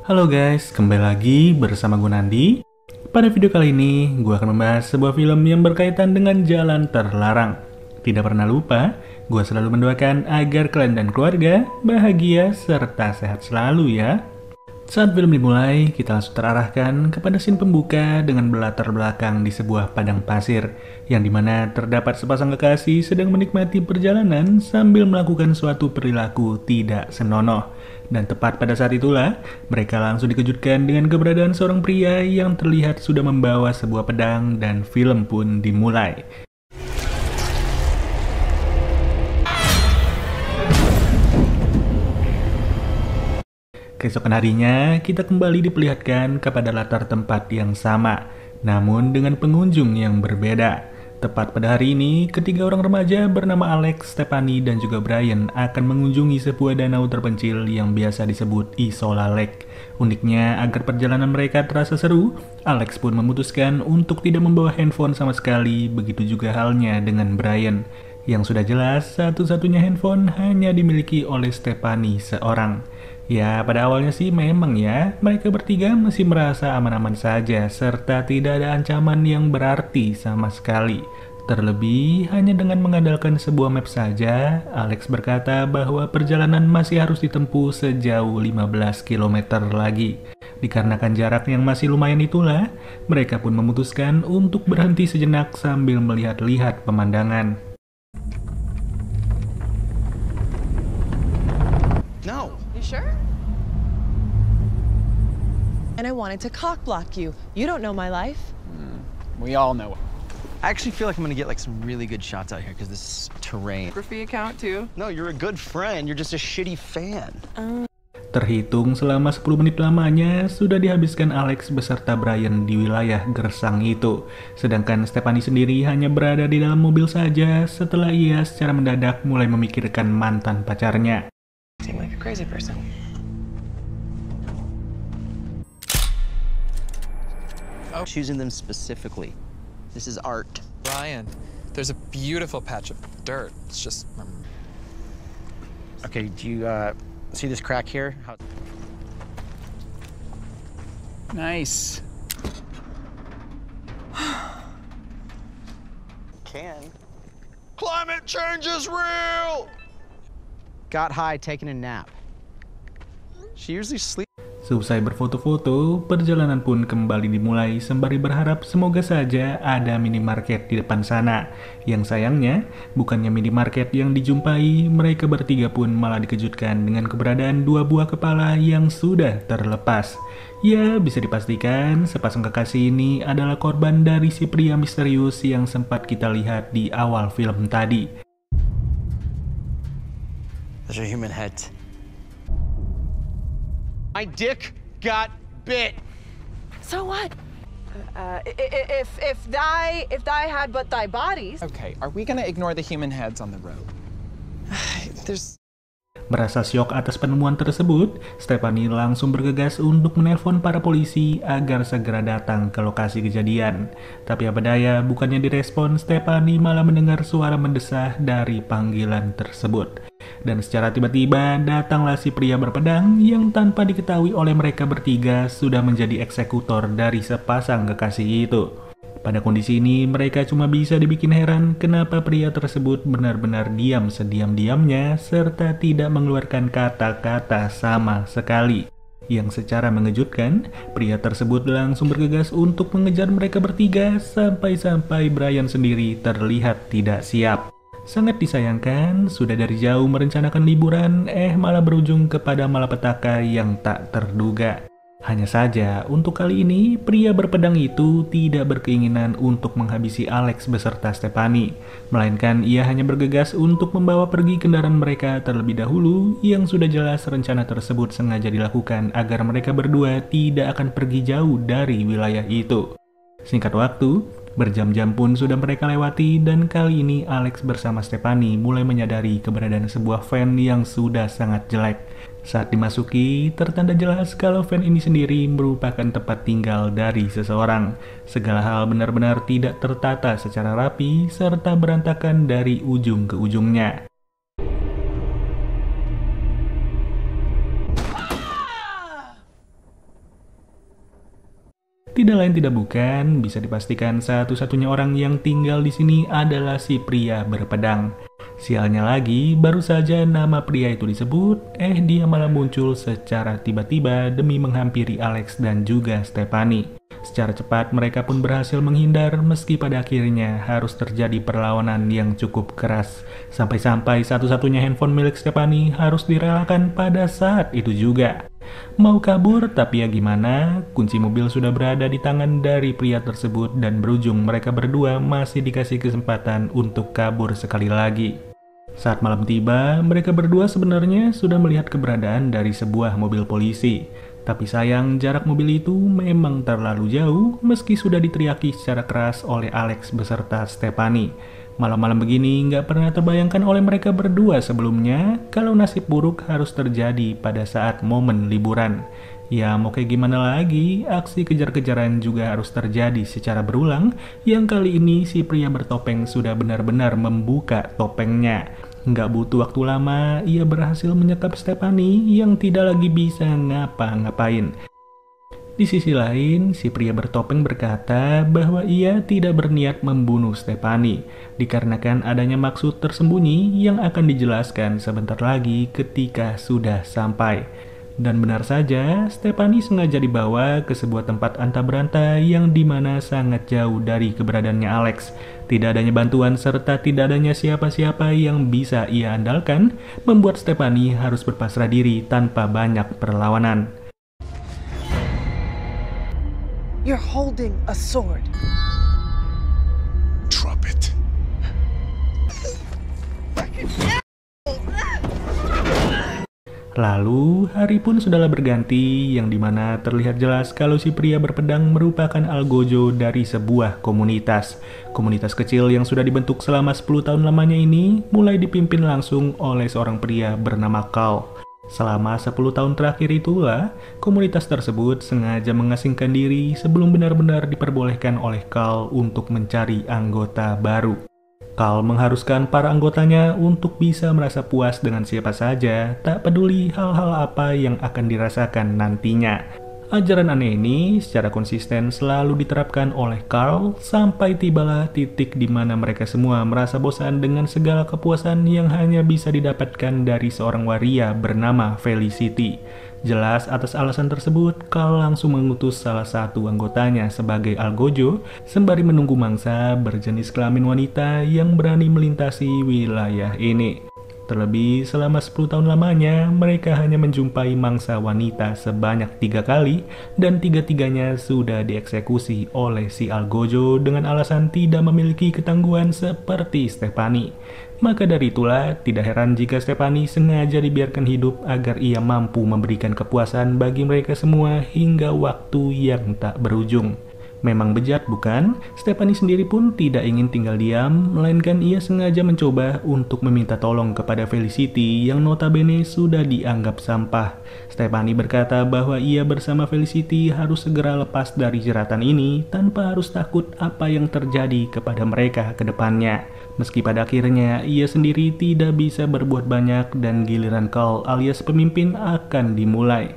Halo guys, kembali lagi bersama gue Nandi. Pada video kali ini, gue akan membahas sebuah film yang berkaitan dengan jalan terlarang. Tidak pernah lupa, gue selalu mendoakan agar kalian dan keluarga bahagia serta sehat selalu ya. Saat film dimulai, kita langsung terarahkan kepada scene pembuka dengan berlatar belakang di sebuah padang pasir, yang dimana terdapat sepasang kekasih sedang menikmati perjalanan sambil melakukan suatu perilaku tidak senonoh. Dan tepat pada saat itulah, mereka langsung dikejutkan dengan keberadaan seorang pria yang terlihat sudah membawa sebuah pedang dan film pun dimulai. Keesokan harinya, kita kembali diperlihatkan kepada latar tempat yang sama, namun dengan pengunjung yang berbeda. Tepat pada hari ini, ketiga orang remaja bernama Alex, Stephanie, dan juga Brian akan mengunjungi sebuah danau terpencil yang biasa disebut Isola Lake. Uniknya, agar perjalanan mereka terasa seru, Alex pun memutuskan untuk tidak membawa handphone sama sekali, begitu juga halnya dengan Brian. Yang sudah jelas, satu-satunya handphone hanya dimiliki oleh Stephanie seorang. Ya, pada awalnya sih memang ya, mereka bertiga masih merasa aman-aman saja, serta tidak ada ancaman yang berarti sama sekali. Terlebih, hanya dengan mengandalkan sebuah map saja, Alex berkata bahwa perjalanan masih harus ditempuh sejauh 15 km lagi. Dikarenakan jarak yang masih lumayan itulah, mereka pun memutuskan untuk berhenti sejenak sambil melihat-lihat pemandangan. No. You sure? And I wanted to cock block you. You don't know my life. We all know. I actually feel like I'm gonna get like some really good shots out here because this is terrain. Photography account too. No, you're a good friend. You're just a shitty fan. Terhitung selama 10 menit lamanya sudah dihabiskan Alex beserta Brian di wilayah gersang itu. Sedangkan Stephanie sendiri hanya berada di dalam mobil saja setelah ia secara mendadak mulai memikirkan mantan pacarnya. Seem like a crazy person. Choosing them specifically. This is art. Brian, there's a beautiful patch of dirt. It's just. Okay, do you see this crack here? Nice. Can. Climate change is real! Got high taking a nap. She usually sleeps. Seusai berfoto-foto, perjalanan pun kembali dimulai sembari berharap semoga saja ada minimarket di depan sana. Yang sayangnya, bukannya minimarket yang dijumpai, mereka bertiga pun malah dikejutkan dengan keberadaan dua buah kepala yang sudah terlepas. Ya, bisa dipastikan sepasang kekasih ini adalah korban dari si pria misterius yang sempat kita lihat di awal film tadi. Those are human heads. My dick got bit. So what? If thy had but thy bodies. Okay, are we gonna ignore the human heads on the road? There's. Merasa syok atas penemuan tersebut, Stephanie langsung bergegas untuk menelpon para polisi agar segera datang ke lokasi kejadian. Tapi apa daya, bukannya direspon, Stephanie malah mendengar suara mendesah dari panggilan tersebut. Dan secara tiba-tiba datanglah si pria berpedang yang tanpa diketahui oleh mereka bertiga sudah menjadi eksekutor dari sepasang kekasih itu. Pada kondisi ini, mereka cuma bisa dibikin heran kenapa pria tersebut benar-benar diam sediam-diamnya serta tidak mengeluarkan kata-kata sama sekali. Yang secara mengejutkan, pria tersebut langsung bergegas untuk mengejar mereka bertiga sampai-sampai Brian sendiri terlihat tidak siap. Sangat disayangkan, sudah dari jauh merencanakan liburan, malah berujung kepada malapetaka yang tak terduga. Hanya saja, untuk kali ini, pria berpedang itu tidak berkeinginan untuk menghabisi Alex beserta Stephanie. Melainkan ia hanya bergegas untuk membawa pergi kendaraan mereka terlebih dahulu, yang sudah jelas rencana tersebut sengaja dilakukan agar mereka berdua tidak akan pergi jauh dari wilayah itu. Singkat waktu, berjam-jam pun sudah mereka lewati dan kali ini Alex bersama Stephanie mulai menyadari keberadaan sebuah van yang sudah sangat jelek. Saat dimasuki, tertanda jelas kalau van ini sendiri merupakan tempat tinggal dari seseorang. Segala hal benar-benar tidak tertata secara rapi serta berantakan dari ujung ke ujungnya. Tidak lain tidak bukan, bisa dipastikan satu-satunya orang yang tinggal di sini adalah si pria berpedang. Sialnya lagi, baru saja nama pria itu disebut, dia malah muncul secara tiba-tiba demi menghampiri Alex dan juga Stephanie. Secara cepat mereka pun berhasil menghindar meski pada akhirnya harus terjadi perlawanan yang cukup keras. Sampai-sampai satu-satunya handphone milik Stephanie harus direlakan pada saat itu juga. Mau kabur tapi ya gimana, kunci mobil sudah berada di tangan dari pria tersebut dan berujung mereka berdua masih dikasih kesempatan untuk kabur sekali lagi. Saat malam tiba, mereka berdua sebenarnya sudah melihat keberadaan dari sebuah mobil polisi. Tapi sayang jarak mobil itu memang terlalu jauh meski sudah diteriaki secara keras oleh Alex beserta Stephanie. Malam-malam begini nggak pernah terbayangkan oleh mereka berdua sebelumnya kalau nasib buruk harus terjadi pada saat momen liburan. Ya mau kayak gimana lagi, aksi kejar-kejaran juga harus terjadi secara berulang yang kali ini si pria bertopeng sudah benar-benar membuka topengnya. Nggak butuh waktu lama, ia berhasil menyekap Stephanie yang tidak lagi bisa ngapa-ngapain. Di sisi lain, si pria bertopeng berkata bahwa ia tidak berniat membunuh Stephanie, dikarenakan adanya maksud tersembunyi yang akan dijelaskan sebentar lagi ketika sudah sampai. Dan benar saja, Stephanie sengaja dibawa ke sebuah tempat anta beranta yang dimana sangat jauh dari keberadaannya Alex. Tidak adanya bantuan serta tidak adanya siapa-siapa yang bisa ia andalkan, membuat Stephanie harus berpasrah diri tanpa banyak perlawanan. You're holding a sword. Drop it. Lalu, hari pun sudahlah berganti, yang dimana terlihat jelas kalau si pria berpedang merupakan algojo dari sebuah komunitas. Komunitas kecil yang sudah dibentuk selama 10 tahun lamanya ini, mulai dipimpin langsung oleh seorang pria bernama Carl. Selama 10 tahun terakhir itulah, komunitas tersebut sengaja mengasingkan diri sebelum benar-benar diperbolehkan oleh Carl untuk mencari anggota baru. Carl mengharuskan para anggotanya untuk bisa merasa puas dengan siapa saja, tak peduli hal-hal apa yang akan dirasakan nantinya. Ajaran aneh ini secara konsisten selalu diterapkan oleh Carl sampai tibalah titik di mana mereka semua merasa bosan dengan segala kepuasan yang hanya bisa didapatkan dari seorang waria bernama Felicity. Jelas atas alasan tersebut, Carl langsung mengutus salah satu anggotanya sebagai algojo sembari menunggu mangsa berjenis kelamin wanita yang berani melintasi wilayah ini. Terlebih, selama 10 tahun lamanya, mereka hanya menjumpai mangsa wanita sebanyak 3 kali dan 3-tiganya sudah dieksekusi oleh si algojo dengan alasan tidak memiliki ketangguhan seperti Stephanie. Maka dari itulah, tidak heran jika Stephanie sengaja dibiarkan hidup agar ia mampu memberikan kepuasan bagi mereka semua hingga waktu yang tak berujung. Memang bejat bukan? Stephanie sendiri pun tidak ingin tinggal diam, melainkan ia sengaja mencoba untuk meminta tolong kepada Felicity yang notabene sudah dianggap sampah. Stephanie berkata bahwa ia bersama Felicity harus segera lepas dari jeratan ini tanpa harus takut apa yang terjadi kepada mereka ke depannya. Meski pada akhirnya ia sendiri tidak bisa berbuat banyak dan giliran Carl alias pemimpin akan dimulai.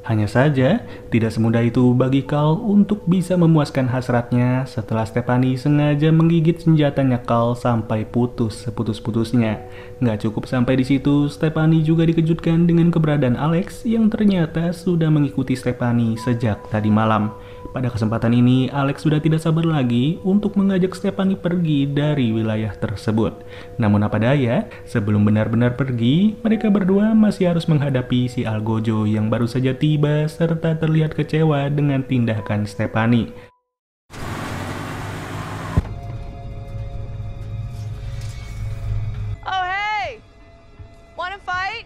Hanya saja, tidak semudah itu bagi Carl untuk bisa memuaskan hasratnya setelah Stephanie sengaja menggigit senjatanya Carl sampai putus seputus-putusnya. Nggak cukup sampai di situ, Stephanie juga dikejutkan dengan keberadaan Alex yang ternyata sudah mengikuti Stephanie sejak tadi malam. Pada kesempatan ini, Alex sudah tidak sabar lagi untuk mengajak Stephanie pergi dari wilayah tersebut. Namun apa daya, sebelum benar-benar pergi, mereka berdua masih harus menghadapi si algojo yang baru saja tiba serta terlihat kecewa dengan tindakan Stephanie. Oh, hey! Wanna fight?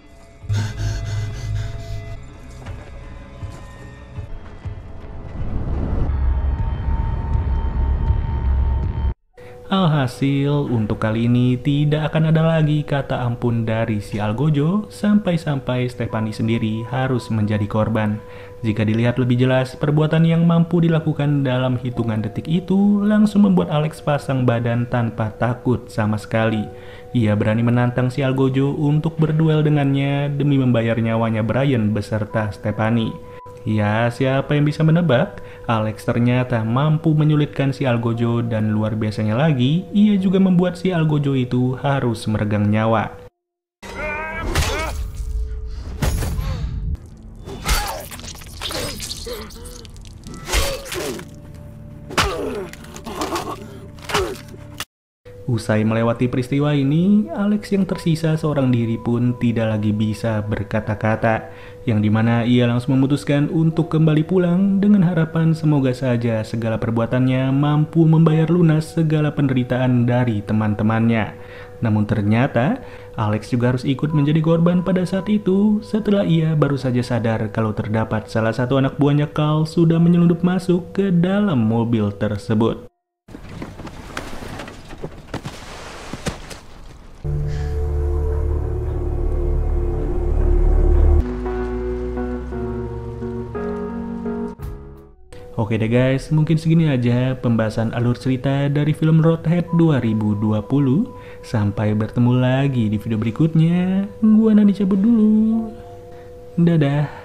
Alhasil, untuk kali ini tidak akan ada lagi kata ampun dari si algojo sampai-sampai Stephanie sendiri harus menjadi korban. Jika dilihat lebih jelas, perbuatan yang mampu dilakukan dalam hitungan detik itu langsung membuat Alex pasang badan tanpa takut sama sekali. Ia berani menantang si algojo untuk berduel dengannya demi membayar nyawanya Brian beserta Stephanie. Ya, siapa yang bisa menebak? Alex ternyata mampu menyulitkan si Algojo dan luar biasanya lagi, ia juga membuat si Algojo itu harus meregang nyawa. Usai melewati peristiwa ini, Alex yang tersisa seorang diri pun tidak lagi bisa berkata-kata, yang dimana ia langsung memutuskan untuk kembali pulang dengan harapan semoga saja segala perbuatannya mampu membayar lunas segala penderitaan dari teman-temannya. Namun ternyata, Alex juga harus ikut menjadi korban pada saat itu setelah ia baru saja sadar kalau terdapat salah satu anak buahnya Carl sudah menyelundup masuk ke dalam mobil tersebut. Oke deh guys, mungkin segini aja pembahasan alur cerita dari film Roadhead 2020. Sampai bertemu lagi di video berikutnya. Gua Nadi cabut dulu. Dadah.